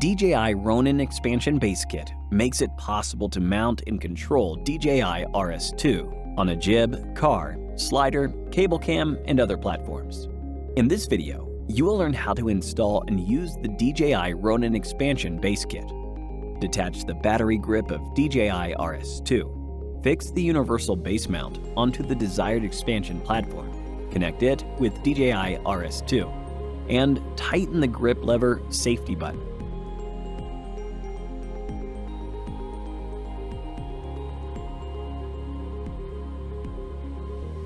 DJI Ronin Expansion Base Kit makes it possible to mount and control DJI RS2 on a jib, car, slider, cable cam, and other platforms. In this video, you will learn how to install and use the DJI Ronin Expansion Base Kit. Detach the battery grip of DJI RS2. Fix the universal base mount onto the desired expansion platform. Connect it with DJI RS2. And tighten the grip lever safety button.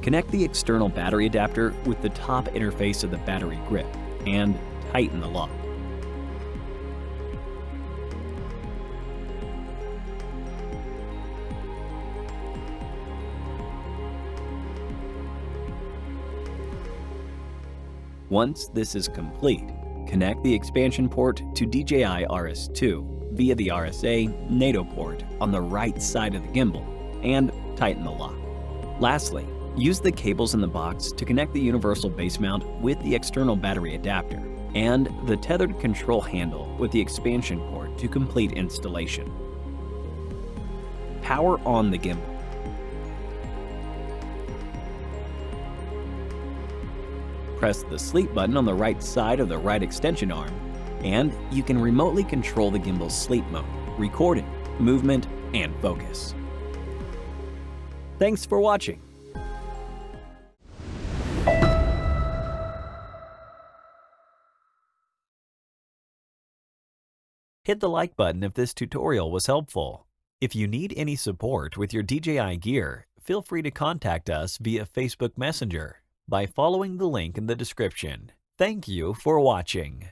Connect the external battery adapter with the top interface of the battery grip and tighten the lock. Once this is complete, connect the expansion port to DJI RS2 via the RSA NATO port on the right side of the gimbal and tighten the lock. Lastly, use the cables in the box to connect the universal base mount with the external battery adapter and the tethered control handle with the expansion port to complete installation. Power on the gimbal. Press the sleep button on the right side of the right extension arm, and you can remotely control the gimbal's sleep mode, recording, movement, and focus. Thanks for watching. Hit the like button if this tutorial was helpful. If you need any support with your DJI gear, feel free to contact us via Facebook Messenger by following the link in the description. Thank you for watching.